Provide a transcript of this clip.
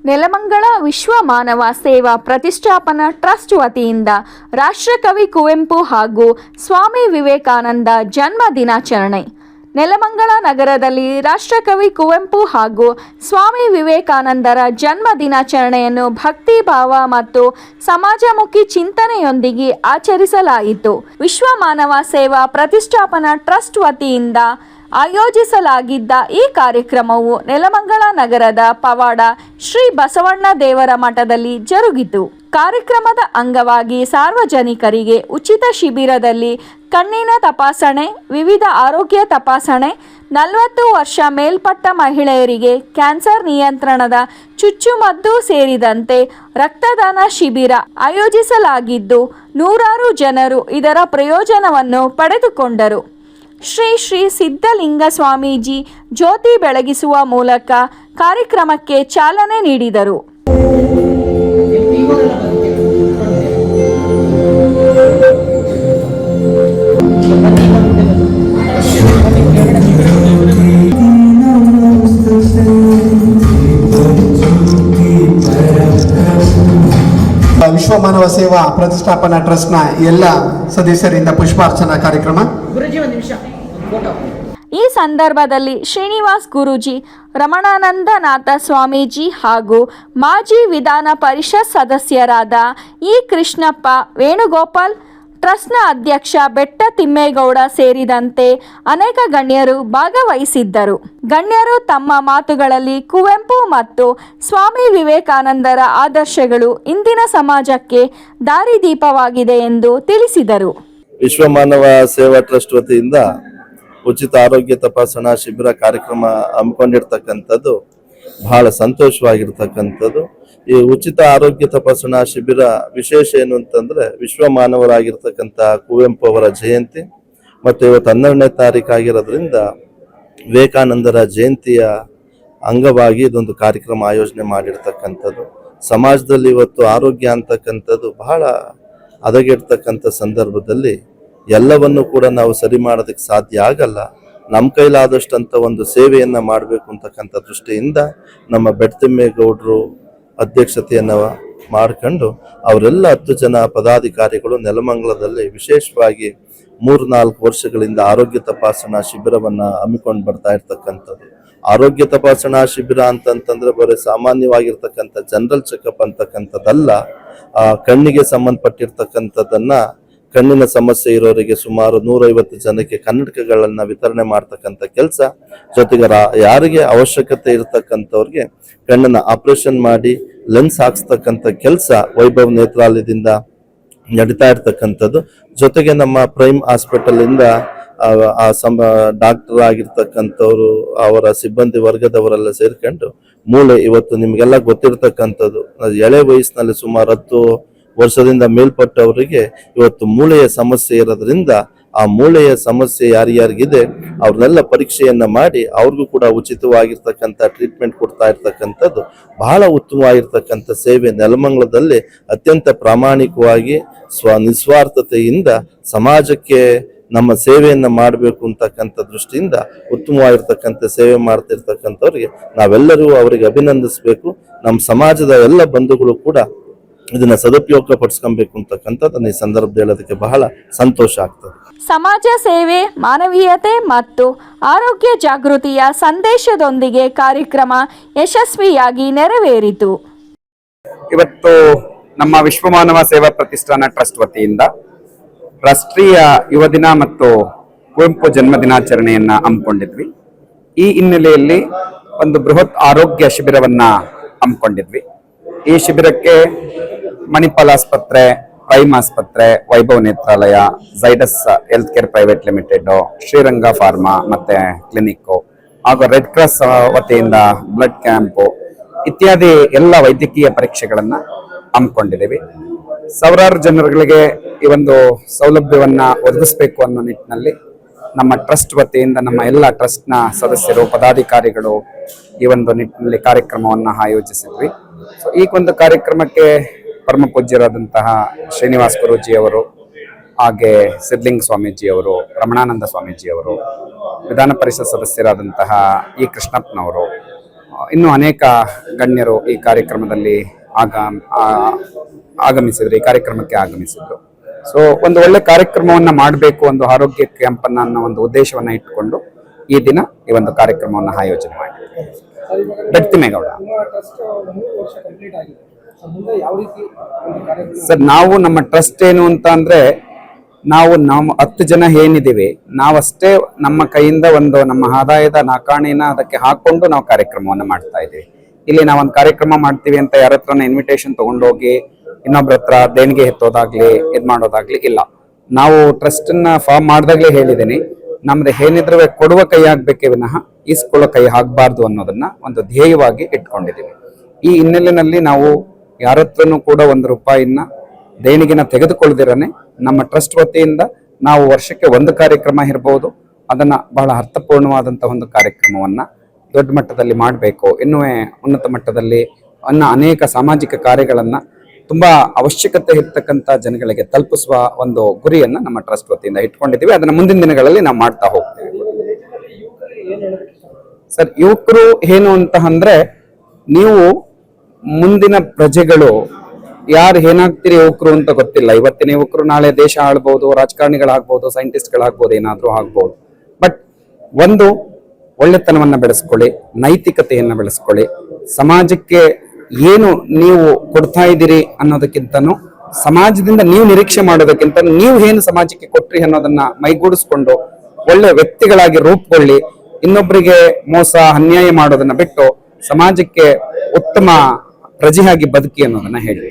ನೆಲಮಂಗಲ ವಿಶ್ವ ಮಾನವ ಸೇವಾ ಪ್ರತಿಷ್ಠಾಪನಾ ಟ್ರಸ್ಟ್ ವತಿಯಿಂದ ರಾಷ್ಟ್ರಕವಿ ಕುವೆಂಪು ಹಾಗೂ ಸ್ವಾಮಿ ವಿವೇಕಾನಂದ ಜನ್ಮ ದಿನಾಚರಣೆ. ನೆಲಮಂಗಲ ನಗರದಲ್ಲಿ ರಾಷ್ಟ್ರಕವಿ ಕುವೆಂಪು ಹಾಗೂ ಸ್ವಾಮಿ ವಿವೇಕಾನಂದರ ಜನ್ಮ ದಿನಾಚರಣೆಯನ್ನು ಭಕ್ತಿ ಭಾವ ಮತ್ತು ಸಮಾಜಮುಖಿ ಚಿಂತನೆಯೊಂದಿಗೆ ಆಚರಿಸಲಾಯಿತು. ವಿಶ್ವ ಮಾನವ ಸೇವಾ ಪ್ರತಿಷ್ಠಾಪನಾ ಟ್ರಸ್ಟ್ ವತಿಯಿಂದ ಆಯೋಜಿಸಲಾಗಿದ್ದ ಈ ಕಾರ್ಯಕ್ರಮವು ನೆಲಮಂಗಲ ನಗರದ ಪವಾಡ ಶ್ರೀ ಬಸವಣ್ಣ ದೇವರ ಮಠದಲ್ಲಿ ಜರುಗಿತು. ಕಾರ್ಯಕ್ರಮದ ಅಂಗವಾಗಿ ಸಾರ್ವಜನಿಕರಿಗೆ ಉಚಿತ ಶಿಬಿರದಲ್ಲಿ ಕಣ್ಣಿನ ತಪಾಸಣೆ, ವಿವಿಧ ಆರೋಗ್ಯ ತಪಾಸಣೆ, 40 ವರ್ಷ ಮೇಲ್ಪಟ್ಟ ಮಹಿಳೆಯರಿಗೆ ಕ್ಯಾನ್ಸರ್ ನಿಯಂತ್ರಣದ ಚುಚ್ಚುಮದ್ದು ಸೇರಿದಂತೆ ರಕ್ತದಾನ ಶಿಬಿರ ಆಯೋಜಿಸಲಾಗಿದ್ದು, ನೂರಾರು ಜನರು ಇದರ ಪ್ರಯೋಜನವನ್ನು ಪಡೆದುಕೊಂಡರು. ಶ್ರೀ ಶ್ರೀ ಸಿದ್ಧಲಿಂಗ ಸ್ವಾಮೀಜಿ ಜ್ಯೋತಿ ಬೆಳಗಿಸುವ ಮೂಲಕ ಕಾರ್ಯಕ್ರಮಕ್ಕೆ ಚಾಲನೆ ನೀಡಿದರು. ವಿಶ್ವ ಮಾನವ ಸೇವಾ ಪ್ರತಿಷ್ಠಾಪನಾ ಟ್ರಸ್ಟ್ನ ಎಲ್ಲ ಸದಸ್ಯರಿಂದ ಪುಷ್ಪಾರ್ಚನಾ ಕಾರ್ಯಕ್ರಮ. ಈ ಸಂದರ್ಭದಲ್ಲಿ ಶ್ರೀನಿವಾಸ್ ಗುರೂಜಿ, ರಮಣಾನಂದನಾಥ ಸ್ವಾಮೀಜಿ ಹಾಗೂ ಮಾಜಿ ವಿಧಾನ ಪರಿಷತ್ ಸದಸ್ಯರಾದ ಇ ಕೃಷ್ಣಪ್ಪ, ವೇಣುಗೋಪಾಲ್, ಟ್ರಸ್ಟ್ನ ಅಧ್ಯಕ್ಷ ಬೆಟ್ಟ ತಿಮ್ಮೇಗೌಡ ಸೇರಿದಂತೆ ಅನೇಕ ಗಣ್ಯರು ಭಾಗವಹಿಸಿದ್ದರು. ಗಣ್ಯರು ತಮ್ಮ ಮಾತುಗಳಲ್ಲಿ ಕುವೆಂಪು ಮತ್ತು ಸ್ವಾಮಿ ವಿವೇಕಾನಂದರ ಆದರ್ಶಗಳು ಇಂದಿನ ಸಮಾಜಕ್ಕೆ ದಾರಿದೀಪವಾಗಿದೆ ಎಂದು ತಿಳಿಸಿದರು. ವಿಶ್ವ ಮಾನವ ಸೇವಾ ಟ್ರಸ್ಟ್ ವತಿಯಿಂದ ಉಚಿತ ಆರೋಗ್ಯ ತಪಾಸಣಾ ಶಿಬಿರ ಕಾರ್ಯಕ್ರಮ ಹಮ್ಮಿಕೊಂಡಿರ್ತಕ್ಕಂಥದ್ದು ಬಹಳ ಸಂತೋಷವಾಗಿರ್ತಕ್ಕಂಥದ್ದು. ಈ ಉಚಿತ ಆರೋಗ್ಯ ತಪಾಸಣಾ ಶಿಬಿರ ವಿಶೇಷ ಏನು ಅಂತಂದ್ರೆ, ವಿಶ್ವ ಮಾನವರಾಗಿರ್ತಕ್ಕಂಥ ಕುವೆಂಪು ಅವರ ಜಯಂತಿ ಮತ್ತು ಇವತ್ತು 12ನೇ ತಾರೀಕು ಆಗಿರೋದ್ರಿಂದ ವಿವೇಕಾನಂದರ ಜಯಂತಿಯ ಅಂಗವಾಗಿ ಇದೊಂದು ಕಾರ್ಯಕ್ರಮ ಆಯೋಜನೆ ಮಾಡಿರ್ತಕ್ಕಂಥದ್ದು. ಸಮಾಜದಲ್ಲಿ ಇವತ್ತು ಆರೋಗ್ಯ ಅಂತಕ್ಕಂಥದ್ದು ಬಹಳ ಹದಗೆಡ್ತಕ್ಕಂಥ ಸಂದರ್ಭದಲ್ಲಿ ಎಲ್ಲವನ್ನು ಕೂಡ ನಾವು ಸರಿ ಮಾಡೋದಕ್ಕೆ ಸಾಧ್ಯ ಆಗಲ್ಲ. ನಮ್ಮ ಕೈಲಾದಷ್ಟಂತ ಒಂದು ಸೇವೆಯನ್ನ ಮಾಡಬೇಕು ಅಂತಕ್ಕಂಥ ದೃಷ್ಟಿಯಿಂದ ನಮ್ಮ ಬೆಟ್ಟತಿಮ್ಮೇಗೌಡರು ಅಧ್ಯಕ್ಷತೆಯನ್ನು ಮಾಡ್ಕೊಂಡು ಅವರೆಲ್ಲ 10 ಜನ ಪದಾಧಿಕಾರಿಗಳು ನೆಲಮಂಗಲದಲ್ಲಿ ವಿಶೇಷವಾಗಿ 3-4 ವರ್ಷಗಳಿಂದ ಆರೋಗ್ಯ ತಪಾಸಣಾ ಶಿಬಿರವನ್ನ ಹಮ್ಮಿಕೊಂಡು ಬರ್ತಾ ಇರ್ತಕ್ಕಂಥದ್ದು. ಆರೋಗ್ಯ ತಪಾಸಣಾ ಶಿಬಿರ ಅಂತಂತಂದ್ರೆ ಬರೀ ಸಾಮಾನ್ಯವಾಗಿರ್ತಕ್ಕಂಥ ಜನರಲ್ ಚೆಕಪ್ ಅಂತಕ್ಕಂಥದ್ದಲ್ಲ. ಕಣ್ಣಿಗೆ ಸಂಬಂಧಪಟ್ಟಿರ್ತಕ್ಕಂಥದ್ದನ್ನ, ಕಣ್ಣಿನ ಸಮಸ್ಯೆ ಇರೋರಿಗೆ ಸುಮಾರು 150 ಜನಕ್ಕೆ ಕನ್ನಡಕಗಳನ್ನ ವಿತರಣೆ ಮಾಡ್ತಕ್ಕಂಥ ಕೆಲಸ, ಜೊತೆಗೆ ಯಾರಿಗೆ ಅವಶ್ಯಕತೆ ಇರತಕ್ಕಂಥವ್ರಿಗೆ ಕಣ್ಣನ್ನ ಆಪರೇಷನ್ ಮಾಡಿ ಲೆನ್ಸ್ ಹಾಕ್ಸ್ತಕ್ಕಂಥ ಕೆಲಸ ವೈಭವ್ ನೇತ್ರಾಲಯದಿಂದ ನಡೀತಾ ಇರ್ತಕ್ಕಂಥದ್ದು. ಜೊತೆಗೆ ನಮ್ಮ ಪ್ರೈಮ್ ಹಾಸ್ಪಿಟಲ್ ಇಂದ ಡಾಕ್ಟರ್ ಆಗಿರ್ತಕ್ಕಂಥವ್ರು, ಅವರ ಸಿಬ್ಬಂದಿ ವರ್ಗದವರೆಲ್ಲ ಸೇರ್ಕೊಂಡು ಮೂಳೆ, ಇವತ್ತು ನಿಮ್ಗೆಲ್ಲ ಗೊತ್ತಿರ್ತಕ್ಕಂಥದ್ದು, ಎಳೆ ವಯಸ್ಸಿನಲ್ಲಿ ಸುಮಾರು 10 ವರ್ಷದಿಂದ ಮೇಲ್ಪಟ್ಟವರಿಗೆ ಇವತ್ತು ಮೂಳೆಯ ಸಮಸ್ಯೆ ಇರೋದ್ರಿಂದ ಆ ಮೂಳೆಯ ಸಮಸ್ಯೆ ಯಾರ್ಯಾರಿಗಿದೆ ಅವ್ರನ್ನೆಲ್ಲ ಪರೀಕ್ಷೆಯನ್ನ ಮಾಡಿ ಅವ್ರಿಗೂ ಕೂಡ ಉಚಿತವಾಗಿರ್ತಕ್ಕಂಥ ಟ್ರೀಟ್ಮೆಂಟ್ ಕೊಡ್ತಾ ಇರ್ತಕ್ಕಂಥದ್ದು ಬಹಳ ಉತ್ತಮವಾಗಿರ್ತಕ್ಕಂಥ ಸೇವೆ. ನೆಲಮಂಗಲದಲ್ಲಿ ಅತ್ಯಂತ ಪ್ರಾಮಾಣಿಕವಾಗಿ ನಿಸ್ವಾರ್ಥತೆಯಿಂದ ಸಮಾಜಕ್ಕೆ ನಮ್ಮ ಸೇವೆಯನ್ನ ಮಾಡಬೇಕು ಅಂತಕ್ಕಂಥ ದೃಷ್ಟಿಯಿಂದ ಉತ್ತಮವಾಗಿರ್ತಕ್ಕಂಥ ಸೇವೆ ಮಾಡ್ತಿರ್ತಕ್ಕಂಥವ್ರಿಗೆ ನಾವೆಲ್ಲರೂ ಅವರಿಗೆ ಅಭಿನಂದಿಸಬೇಕು. ನಮ್ಮ ಸಮಾಜದ ಎಲ್ಲ ಬಂಧುಗಳು ಕೂಡ ಇದನ್ನ ಸದುಪಯೋಗ ಪಡಿಸ್ಕೊಬೇಕು ಅಂತಕ್ಕಂಥದ್ದನ್ನ ಈ ಸಂದರ್ಭದಲ್ಲಿ ಹೇಳೋದಕ್ಕೆ ಬಹಳ ಸಂತೋಷ ಆಗ್ತದೆ. ಸಮಾಜ ಸೇವೆ, ಮಾನವೀಯತೆ ಮತ್ತು ಆರೋಗ್ಯ ಜಾಗೃತಿಯ ಸಂದೇಶದೊಂದಿಗೆ ಕಾರ್ಯಕ್ರಮ ಯಶಸ್ವಿಯಾಗಿ ನೆರವೇರಿತು. ಇವತ್ತು ನಮ್ಮ ವಿಶ್ವ ಮಾನವ ಸೇವಾ ಪ್ರತಿಷ್ಠಾನ ಟ್ರಸ್ಟ್ ವತಿಯಿಂದ ರಾಷ್ಟ್ರೀಯ ಯುವ ದಿನ ಮತ್ತು ಕುವೆಂಪು ಜನ್ಮ ದಿನಾಚರಣೆಯನ್ನ ಹಮ್ಮಿಕೊಂಡಿದ್ವಿ. ಈ ಹಿನ್ನೆಲೆಯಲ್ಲಿ ಒಂದು ಬೃಹತ್ ಆರೋಗ್ಯ ಶಿಬಿರವನ್ನ ಹಮ್ಮಿಕೊಂಡಿದ್ವಿ. ಈ ಶಿಬಿರಕ್ಕೆ ಮಣಿಪಾಲ್ ಆಸ್ಪತ್ರೆ, ಪ್ರೈಮ್ ಆಸ್ಪತ್ರೆ, Vaibhav Netralaya, Zydus health care private limited, Sriranga pharma ಮತ್ತೆ ಕ್ಲಿನಿಕ್ ಹಾಗೂ ರೆಡ್ ಕ್ರಾಸ್ ವತಿಯಿಂದ ಬ್ಲಡ್ ಕ್ಯಾಂಪ್ ಇತ್ಯಾದಿ ಎಲ್ಲ ವೈದ್ಯಕೀಯ ಪರೀಕ್ಷೆಗಳನ್ನ ಹಮ್ಮಿಕೊಂಡಿದ್ದೀವಿ. ಸಾವಿರಾರು ಜನರುಗಳಿಗೆ ಈ ಒಂದು ಸೌಲಭ್ಯವನ್ನ ಒದಗಿಸಬೇಕು ಅನ್ನೋ ನಿಟ್ಟಿನಲ್ಲಿ ನಮ್ಮ ಟ್ರಸ್ಟ್ ವತಿಯಿಂದ ನಮ್ಮ ಎಲ್ಲ ಟ್ರಸ್ಟ್ನ ಸದಸ್ಯರು, ಪದಾಧಿಕಾರಿಗಳು ಈ ಒಂದು ನಿಟ್ಟಿನಲ್ಲಿ ಕಾರ್ಯಕ್ರಮವನ್ನು ಆಯೋಜಿಸಿದ್ವಿ. ಸೊ ಈ ಒಂದು ಕಾರ್ಯಕ್ರಮಕ್ಕೆ ಪರಮ ಪೂಜ್ಯರಾದಂತಹ ಶ್ರೀನಿವಾಸ್ ಗುರೂಜಿಯವರು, ಹಾಗೆ ಸಿದ್ಧಲಿಂಗ ಸ್ವಾಮೀಜಿಯವರು, ರಮಣಾನಂದ ಸ್ವಾಮೀಜಿಯವರು, ವಿಧಾನ ಪರಿಷತ್ ಸದಸ್ಯರಾದಂತಹ ಇ ಕೃಷ್ಣಪ್ಪನವರು, ಇನ್ನು ಅನೇಕ ಗಣ್ಯರು ಈ ಕಾರ್ಯಕ್ರಮದಲ್ಲಿ ಆಗಮಿಸಿದ್ರು, ಈ ಕಾರ್ಯಕ್ರಮಕ್ಕೆ ಆಗಮಿಸಿದ್ರು. ಸೊ ಒಂದು ಒಳ್ಳೆ ಕಾರ್ಯಕ್ರಮವನ್ನ ಮಾಡಬೇಕು, ಒಂದು ಆರೋಗ್ಯ ಕ್ಯಾಂಪ್ ಅನ್ನೋ ಒಂದು ಉದ್ದೇಶವನ್ನ ಇಟ್ಟುಕೊಂಡು ಈ ದಿನ ಈ ಒಂದು ಕಾರ್ಯಕ್ರಮವನ್ನು ಆಯೋಜನೆ ಮಾಡಿದ್ವಿ. ಗಟ್ಟಿಮೇಗೌಡ ಸರ್, ನಾವು ನಮ್ಮ ಟ್ರಸ್ಟ್ ಏನು ಅಂತ ಅಂದ್ರೆ, ನಾವು 10 ಜನ ಏನಿದ್ದೀವಿ, ನಾವಷ್ಟೇ ನಮ್ಮ ಕೈಯಿಂದ ಒಂದು ನಮ್ಮ ಆದಾಯದ ನಾಕಾಣಿನ ಅದಕ್ಕೆ ಹಾಕೊಂಡು ನಾವು ಕಾರ್ಯಕ್ರಮವನ್ನು ಮಾಡ್ತಾ ಇದ್ದೀವಿ. ಇಲ್ಲಿ ನಾವೊಂದು ಕಾರ್ಯಕ್ರಮ ಮಾಡ್ತೀವಿ ಅಂತ ಯಾರ ಹತ್ರನ ಇನ್ವಿಟೇಷನ್ ತಗೊಂಡೋಗಿ ಇನ್ನೊಬ್ರ ಹತ್ರ ದೇಣಿಗೆ ಎತ್ತೋದಾಗ್ಲಿ ಇದ್ ಮಾಡೋದಾಗ್ಲಿ ಇಲ್ಲ. ನಾವು ಟ್ರಸ್ಟ್ ನ ಫಾರ್ಮ್ ಮಾಡಿದಾಗ್ಲೇ ಹೇಳಿದ್ದೀನಿ, ನಮ್ದು ಏನಿದ್ರು ಕೊಡುವ ಕೈ ಆಗ್ಬೇಕೇ ವಿನಃ ಈಸ್ಕೊಳ್ಳೋ ಕೈ ಆಗ್ಬಾರ್ದು ಅನ್ನೋದನ್ನ ಒಂದು ಧ್ಯೇಯವಾಗಿ ಇಟ್ಕೊಂಡಿದ್ದೀವಿ. ಈ ಹಿನ್ನೆಲೆಯಲ್ಲಿ ನಾವು ಯಾರ ಹತ್ರನೂ ಕೂಡ 1 ರೂಪಾಯಿನ ದೇಣಿಗೆನ ತೆಗೆದುಕೊಳ್ಳದಿರನೆ ನಮ್ಮ ಟ್ರಸ್ಟ್ ವತಿಯಿಂದ ನಾವು ವರ್ಷಕ್ಕೆ 1 ಕಾರ್ಯಕ್ರಮ ಇರಬಹುದು, ಅದನ್ನ ಬಹಳ ಅರ್ಥಪೂರ್ಣವಾದಂತಹ ಒಂದು ಕಾರ್ಯಕ್ರಮವನ್ನ ದೊಡ್ಡ ಮಟ್ಟದಲ್ಲಿ ಮಾಡಬೇಕು, ಇನ್ನೂ ಉನ್ನತ ಮಟ್ಟದಲ್ಲಿ ಅನೇಕ ಸಾಮಾಜಿಕ ಕಾರ್ಯಗಳನ್ನ ತುಂಬಾ ಅವಶ್ಯಕತೆ ಇರ್ತಕ್ಕಂಥ ಜನಗಳಿಗೆ ತಲುಪಿಸುವ ಒಂದು ಗುರಿಯನ್ನ ನಮ್ಮ ಟ್ರಸ್ಟ್ ವತಿಯಿಂದ ಇಟ್ಕೊಂಡಿದ್ದೀವಿ. ಅದನ್ನ ಮುಂದಿನ ದಿನಗಳಲ್ಲಿ ನಾವು ಮಾಡ್ತಾ ಹೋಗ್ತೀವಿ. ಸರ್, ಯುವಕರು ಏನು ಅಂತ ಅಂದ್ರೆ, ನೀವು ಮುಂದಿನ ಪ್ರಜೆಗಳು ಯಾರು ಏನಾಗ್ತೀರಿ ಯುವಕರು ಅಂತ ಗೊತ್ತಿಲ್ಲ. ಇವತ್ತಿನ ಯುವಕರು ನಾಳೆ ದೇಶ ಆಳ್ಬಹುದು, ರಾಜಕಾರಣಿಗಳಾಗ್ಬಹುದು, ಸೈಂಟಿಸ್ಟ್ಗಳಾಗ್ಬಹುದು, ಏನಾದ್ರೂ ಆಗ್ಬಹುದು. ಬಟ್ ಒಂದು ಒಳ್ಳೆತನವನ್ನ ಬೆಳೆಸ್ಕೊಳ್ಳಿ, ನೈತಿಕತೆಯನ್ನ ಬೆಳೆಸ್ಕೊಳ್ಳಿ, ಸಮಾಜಕ್ಕೆ ಏನು ನೀವು ಕೊಡ್ತಾ ಇದ್ದೀರಿ ಅನ್ನೋದಕ್ಕಿಂತನೂ ಸಮಾಜದಿಂದ ನೀವು ನಿರೀಕ್ಷೆ ಮಾಡೋದಕ್ಕಿಂತ ನೀವು ಏನು ಸಮಾಜಕ್ಕೆ ಕೊಟ್ರಿ ಅನ್ನೋದನ್ನ ಮೈಗೂಡಿಸ್ಕೊಂಡು ಒಳ್ಳೆ ವ್ಯಕ್ತಿಗಳಾಗಿ ರೂಪುಗೊಳ್ಳಿ. ಇನ್ನೊಬ್ಬರಿಗೆ ಮೋಸ ಅನ್ಯಾಯ ಮಾಡೋದನ್ನ ಬಿಟ್ಟು ಸಮಾಜಕ್ಕೆ ಉತ್ತಮ ಪ್ರಜೆಯಾಗಿ ಬದುಕಿ ಅನ್ನೋದನ್ನ ಹೇಳಿ.